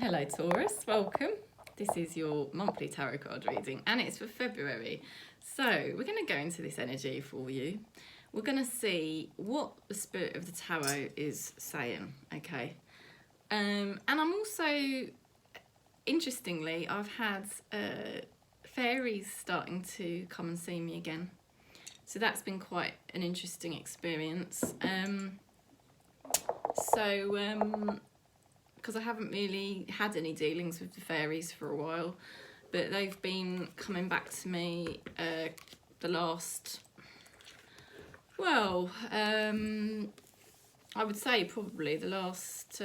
Hello Taurus, welcome. This is your monthly tarot card reading and it's for February. So we're going to go into this energy for you. We're going to see what the spirit of the tarot is saying, okay? And I'm also, interestingly, I've had fairies starting to come and see me again. So that's been quite an interesting experience. Because I haven't really had any dealings with the fairies for a while, but they've been coming back to me the last, well, I would say probably the last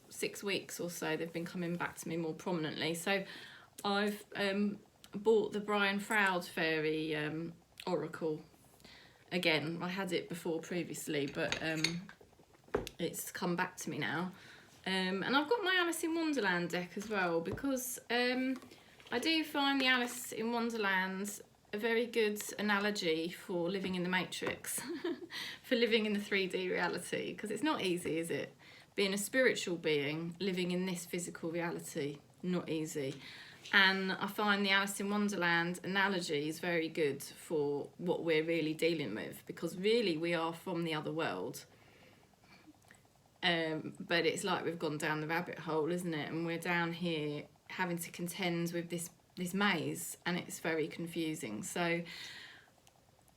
6 weeks or so, they've been coming back to me more prominently. So I've bought the Brian Froud Fairy Oracle again. I had it before previously, but it's come back to me now. And I've got my Alice in Wonderland deck as well, because I do find the Alice in Wonderland a very good analogy for living in the Matrix, for living in the 3D reality, because it's not easy, is it? Being a spiritual being, living in this physical reality, not easy. And I find the Alice in Wonderland analogy is very good for what we're really dealing with, because really we are from the other world. But it's like we've gone down the rabbit hole, isn't it? And we're down here having to contend with this maze, and it's very confusing. So,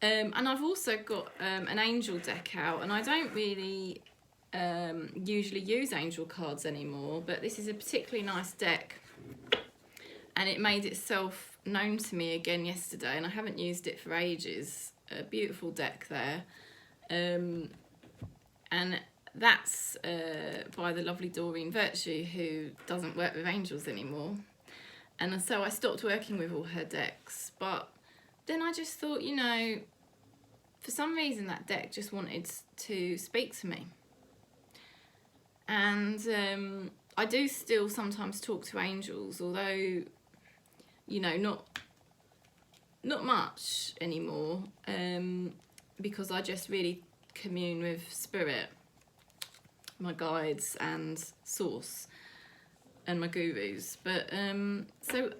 and I've also got an angel deck out, and I don't really usually use angel cards anymore, but this is a particularly nice deck, and it made itself known to me again yesterday, and I haven't used it for ages. A beautiful deck there, and that's by the lovely Doreen Virtue, who doesn't work with angels anymore. And so I stopped working with all her decks. But then I just thought, you know, for some reason that deck just wanted to speak to me. And I do still sometimes talk to angels, although, you know, not much anymore, because I just really commune with spirit, my guides and source and my gurus. But so,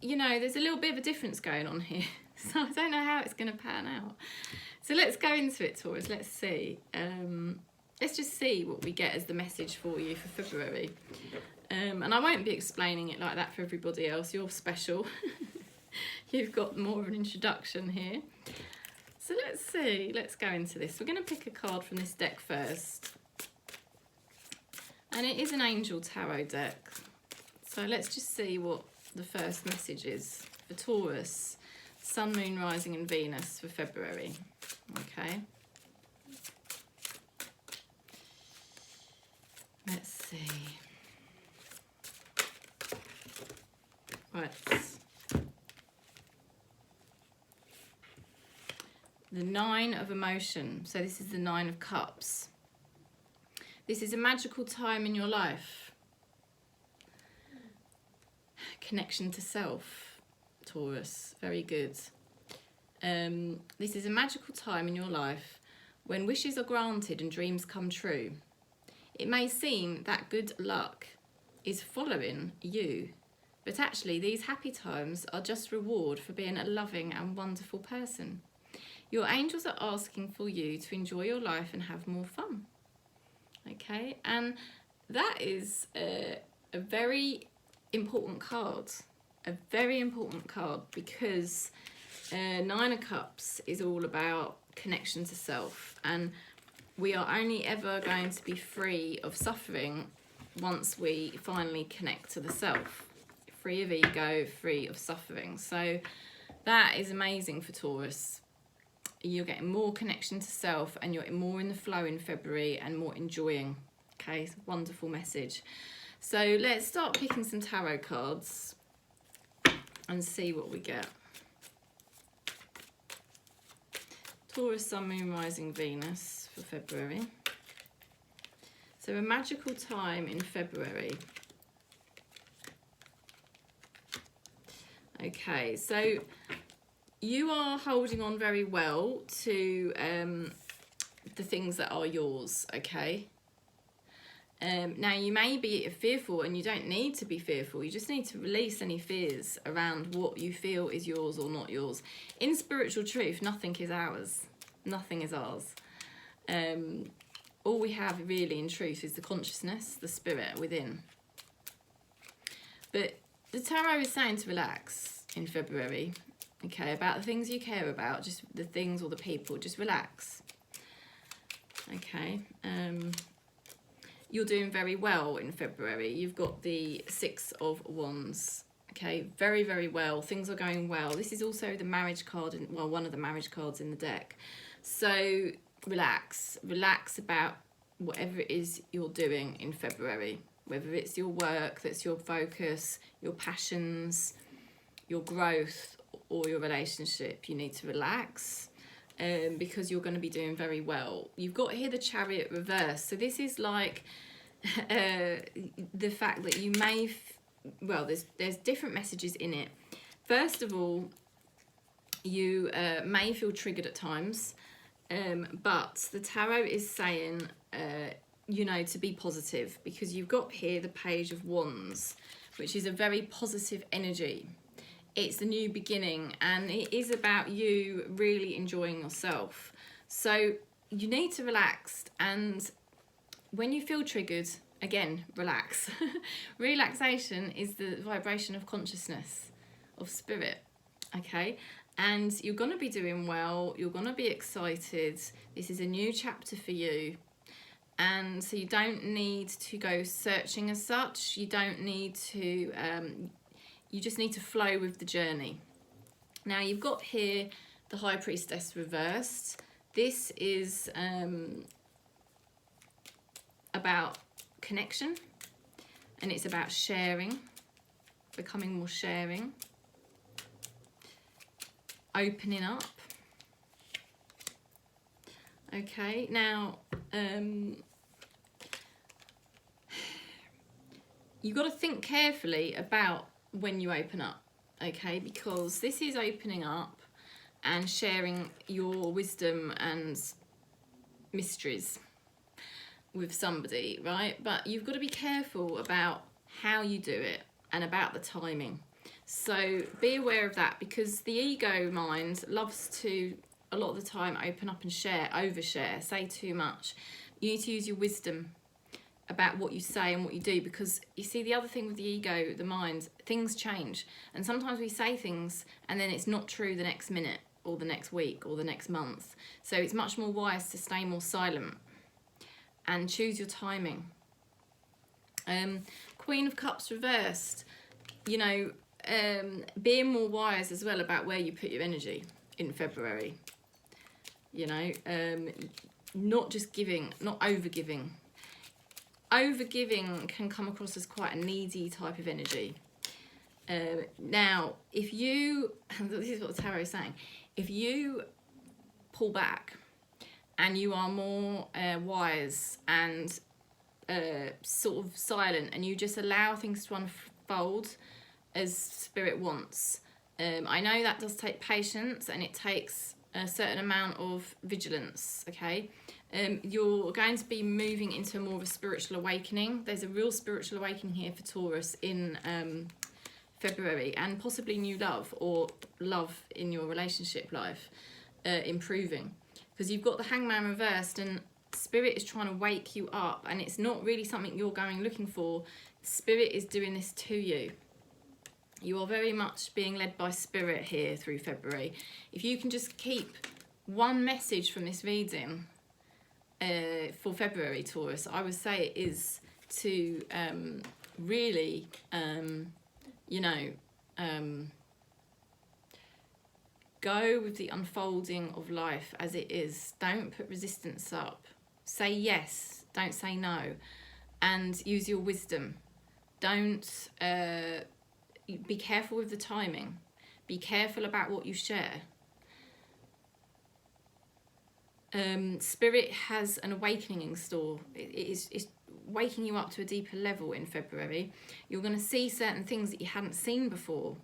you know, there's a little bit of a difference going on here, so I don't know how it's going to pan out. So let's go into it, Taurus. Let's see. Let's just see what we get as the message for you for February. And I won't be explaining it like that for everybody else. You're special. You've got more of an introduction here. So let's see. Let's go into this. We're going to pick a card from this deck first. And it is an angel tarot deck. So let's just see what the first message is for Taurus, Sun, Moon, Rising and Venus for February. Okay. Let's see. Right. The Nine of Emotion. So this is the Nine of Cups. This is a magical time in your life. Connection to self, Taurus. Very good. This is a magical time in your life when wishes are granted and dreams come true. It may seem that good luck is following you, but actually these happy times are just reward for being a loving and wonderful person. Your angels are asking for you to enjoy your life and have more fun. Okay, and that is a very important card, because Nine of Cups is all about connection to self, and we are only ever going to be free of suffering once we finally connect to the self, free of ego, free of suffering. So that is amazing for Taurus. You're getting more connection to self, and you're more in the flow in February and more enjoying. Okay, it's a wonderful message. So let's start picking some tarot cards and see what we get. Taurus, Sun, Moon, Rising, Venus for February. So a magical time in February. Okay, so you are holding on very well to the things that are yours, okay? Now, you may be fearful, and you don't need to be fearful. You just need to release any fears around what you feel is yours or not yours. In spiritual truth, nothing is ours. Nothing is ours. All we have really in truth is the consciousness, the spirit within. But the tarot is saying to relax in February, okay, about the things you care about, just the things or the people, just relax. Okay, you're doing very well in February. You've got the Six of Wands. Okay, very, very well. Things are going well. This is also the marriage card, well, one of the marriage cards in the deck. So relax. Relax about whatever it is you're doing in February. Whether it's your work, that's your focus, your passions, your growth, or your relationship, you need to relax. Because you're going to be doing very well. You've got here the Chariot Reverse. So this is like the fact that you may, well, there's different messages in it. First of all, you may feel triggered at times, but the tarot is saying, you know, to be positive, because you've got here the Page of Wands, which is a very positive energy. It's a new beginning, and it is about you really enjoying yourself. So you need to relax, and when you feel triggered, again, relax. Relaxation is the vibration of consciousness, of spirit, okay? And you're going to be doing well. You're going to be excited. This is a new chapter for you. And so you don't need to go searching as such. You don't need to... you just need to flow with the journey. Now, you've got here the High Priestess reversed. This is about connection, and it's about sharing, becoming more sharing, opening up. Okay, now you've got to think carefully about when you open up, okay, because this is opening up and sharing your wisdom and mysteries with somebody, right? But you've got to be careful about how you do it and about the timing. So be aware of that, because the ego mind loves to, a lot of the time, open up and share, overshare, say too much. You need to use your wisdom about what you say and what you do, because you see, the other thing with the ego, the mind, things change, and sometimes we say things and then it's not true the next minute or the next week or the next month. So it's much more wise to stay more silent and choose your timing. Queen of Cups reversed, you know, being more wise as well about where you put your energy in February, you know, not just giving, not over giving. Overgiving can come across as quite a needy type of energy. Now, if you, this is what the tarot is saying, if you pull back and you are more wise and sort of silent, and you just allow things to unfold as spirit wants, I know that does take patience, and it takes a certain amount of vigilance, okay? You're going to be moving into more of a spiritual awakening. There's a real spiritual awakening here for Taurus in February, and possibly new love, or love in your relationship life improving, because you've got the Hangman reversed, and spirit is trying to wake you up, and it's not really something you're going looking for. Spirit is doing this to you. You are very much being led by spirit here through February. If you can just keep one message from this reading for February, Taurus, I would say it is to really, you know, go with the unfolding of life as it is. Don't put resistance up. Say yes, don't say no, and use your wisdom. Don't be careful with the timing. Be careful about what you share. Spirit has an awakening in store. It's waking you up to a deeper level in February. You're going to see certain things that you hadn't seen before.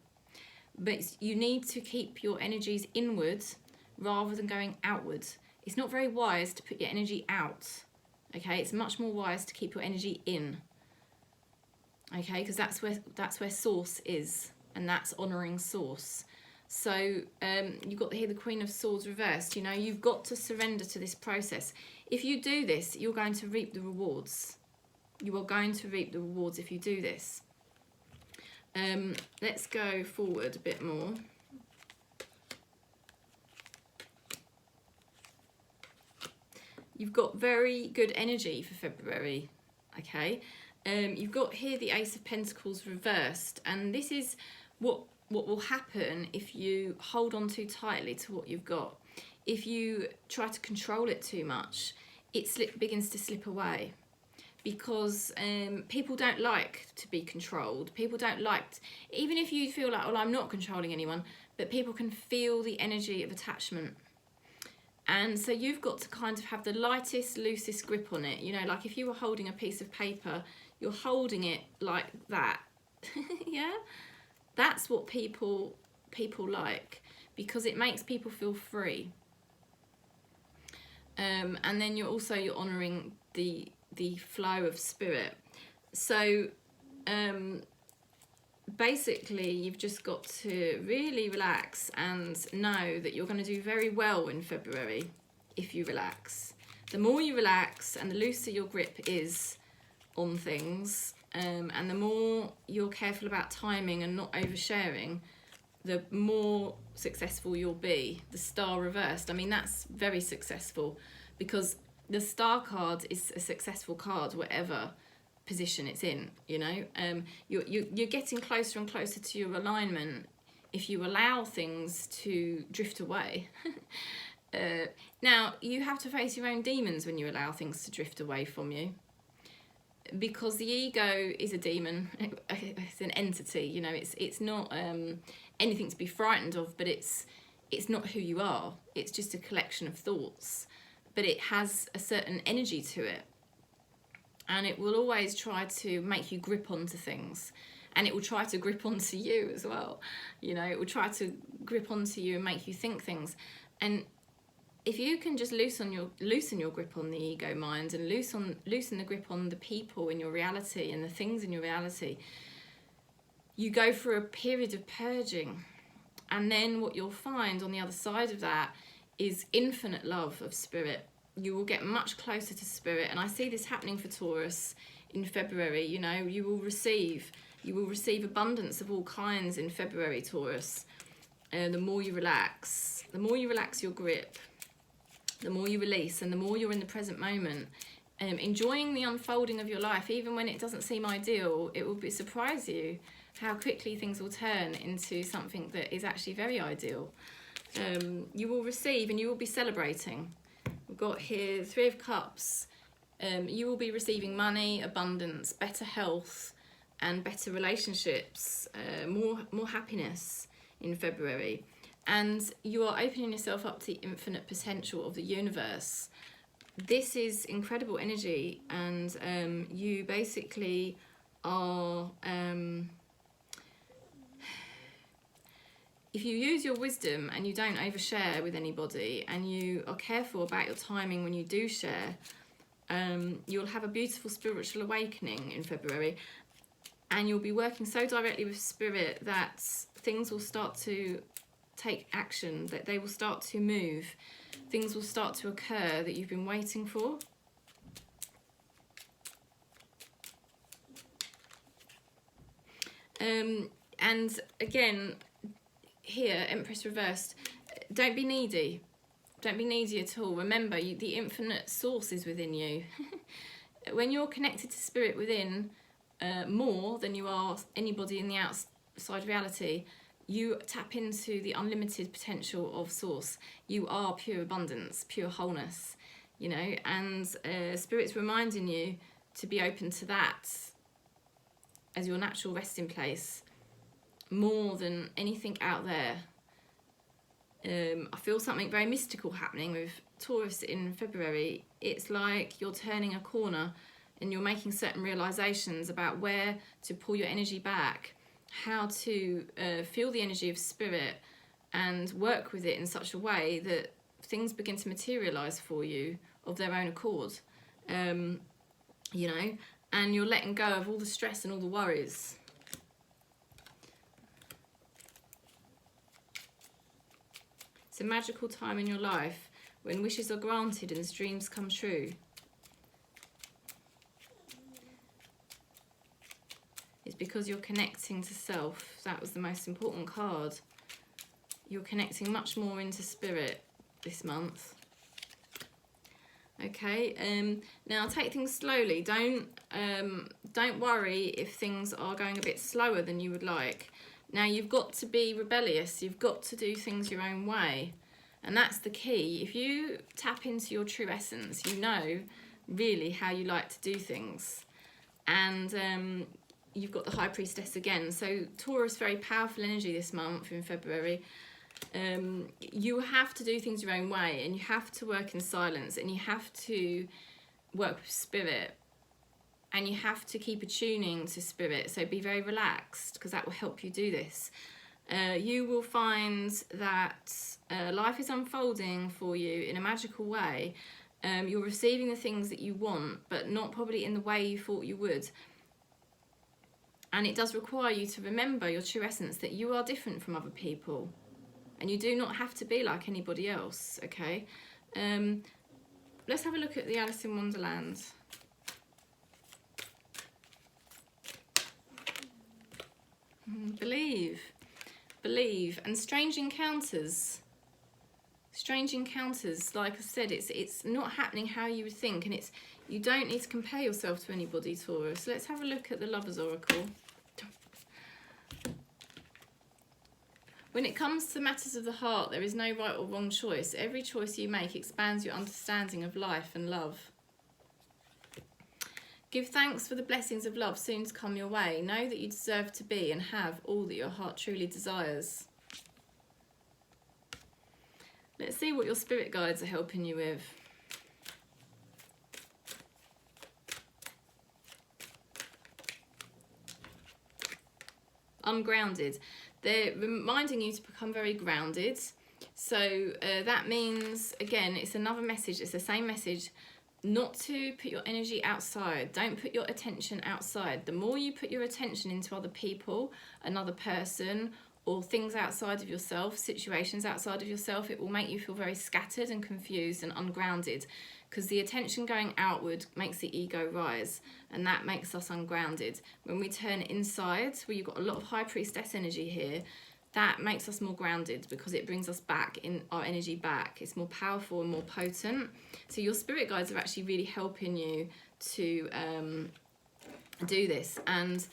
But you need to keep your energies inward rather than going outward. It's not very wise to put your energy out, Okay, it's much more wise to keep your energy in. Okay, because that's where source is, and that's honouring source. So you've got here the Queen of Swords reversed. You know, you've got to surrender to this process. If you do this, you're going to reap the rewards. You are going to reap the rewards if you do this. Let's go forward a bit more. You've got very good energy for February, okay? You've got here the Ace of Pentacles reversed, and this is what will happen if you hold on too tightly to what you've got. If you try to control it too much, it begins to slip away, because people don't like to be controlled. People don't like, even if you feel like, well, I'm not controlling anyone, but people can feel the energy of attachment. And so you've got to kind of have the lightest, loosest grip on it. You know, like if you were holding a piece of paper, you're holding it like that. Yeah? That's what people like, because it makes people feel free. And then you're honouring the flow of spirit. So basically you've just got to really relax and know that you're going to do very well in February if you relax. The more you relax and the looser your grip is on things, and the more you're careful about timing and not oversharing, the more successful you'll be. The Star reversed, I mean, that's very successful, because the Star card is a successful card whatever position it's in. You know, you're getting closer and closer to your alignment if you allow things to drift away. Now you have to face your own demons when you allow things to drift away from you, because the ego is a demon. It's an entity. You know, it's not anything to be frightened of, but it's not who you are. It's just a collection of thoughts, but it has a certain energy to it. And it will always try to make you grip onto things. And it will try to grip onto you as well. You know, it will try to grip onto you and make you think things. And if you can just loosen your grip on the ego mind, and loosen the grip on the people in your reality and the things in your reality, you go through a period of purging. And then what you'll find on the other side of that is infinite love of spirit. You will get much closer to spirit, and I see this happening for Taurus in February. You know, you will receive abundance of all kinds in February, Taurus. The more you relax your grip, the more you release, and the more you're in the present moment, enjoying the unfolding of your life, even when it doesn't seem ideal. It will surprise you how quickly things will turn into something that is actually very ideal. You will receive, and you will be celebrating. We've got here Three of Cups. You will be receiving money, abundance, better health, and better relationships, more happiness in February. And you are opening yourself up to the infinite potential of the universe. This is incredible energy, and you basically are... if you use your wisdom and you don't overshare with anybody, and you are careful about your timing when you do share, you'll have a beautiful spiritual awakening in February, and you'll be working so directly with spirit that things will start to take action, that they will start to move, things will start to occur that you've been waiting for. And again, here, Empress reversed, don't be needy. Don't be needy at all. Remember, the infinite source is within you. When you're connected to spirit within, more than you are anybody in the outside reality, you tap into the unlimited potential of source. You are pure abundance, pure wholeness, you know, and spirit's reminding you to be open to that as your natural resting place, more than anything out there. I feel something very mystical happening with Taurus in February. It's like you're turning a corner and you're making certain realizations about where to pull your energy back, how to feel the energy of spirit and work with it in such a way that things begin to materialize for you of their own accord. you know, and you're letting go of all the stress and all the worries. It's a magical time in your life when wishes are granted and dreams come true. It's because you're connecting to self. That was the most important card. You're connecting much more into spirit this month. Okay, now take things slowly. Don't worry if things are going a bit slower than you would like. Now you've got to be rebellious. You've got to do things your own way. And that's the key. If you tap into your true essence, you know really how you like to do things. And you've got the High Priestess again. So Taurus, very powerful energy this month in February. You have to do things your own way, and you have to work in silence, and you have to work with spirit, and you have to keep attuning to spirit. So be very relaxed, because that will help you do this. You will find that life is unfolding for you in a magical way. You're receiving the things that you want, but not probably in the way you thought you would. And it does require you to remember your true essence, that you are different from other people. And you do not have to be like anybody else, okay? Let's have a look at the Alice in Wonderland. Believe. Believe. And strange encounters. Strange encounters. Like I said, it's not happening how you would think. And you don't need to compare yourself to anybody, Taurus. Let's have a look at the Lover's Oracle. When it comes to matters of the heart, there is no right or wrong choice. Every choice you make expands your understanding of life and love. Give thanks for the blessings of love soon to come your way. Know that you deserve to be and have all that your heart truly desires. Let's see what your spirit guides are helping you with. Ungrounded. They're reminding you to become very grounded. So that means, again, it's another message. It's the same message. Not to put your energy outside. Don't put your attention outside. The more you put your attention into other people, another person, or things outside of yourself, situations outside of yourself, it will make you feel very scattered and confused and ungrounded, because the attention going outward makes the ego rise, and that makes us ungrounded. When we turn inside, where you've got a lot of High Priestess energy here, that makes us more grounded, because it brings us back in our energy back. It's more powerful and more potent. So your spirit guides are actually really helping you to do this. And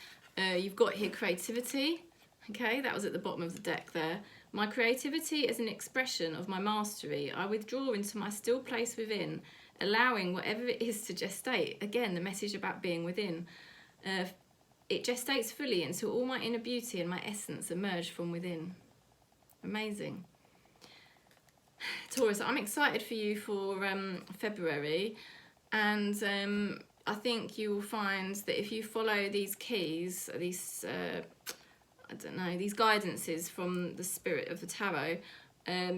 you've got here creativity. Okay, that was at the bottom of the deck there. My creativity is an expression of my mastery. I withdraw into my still place within, allowing whatever it is to gestate. Again, the message about being within. It gestates fully until all my inner beauty and my essence emerge from within. Amazing. Taurus, I'm excited for you for February. And I think you will find that if you follow these keys, these... I don't know, these guidances from the spirit of the tarot,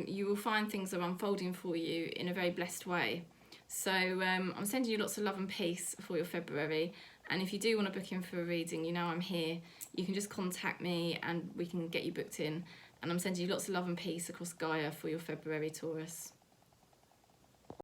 you will find things are unfolding for you in a very blessed way. So I'm sending you lots of love and peace for your February. And if you do want to book in for a reading, you know I'm here. You can just contact me and we can get you booked in. And I'm sending you lots of love and peace across Gaia for your February, Taurus.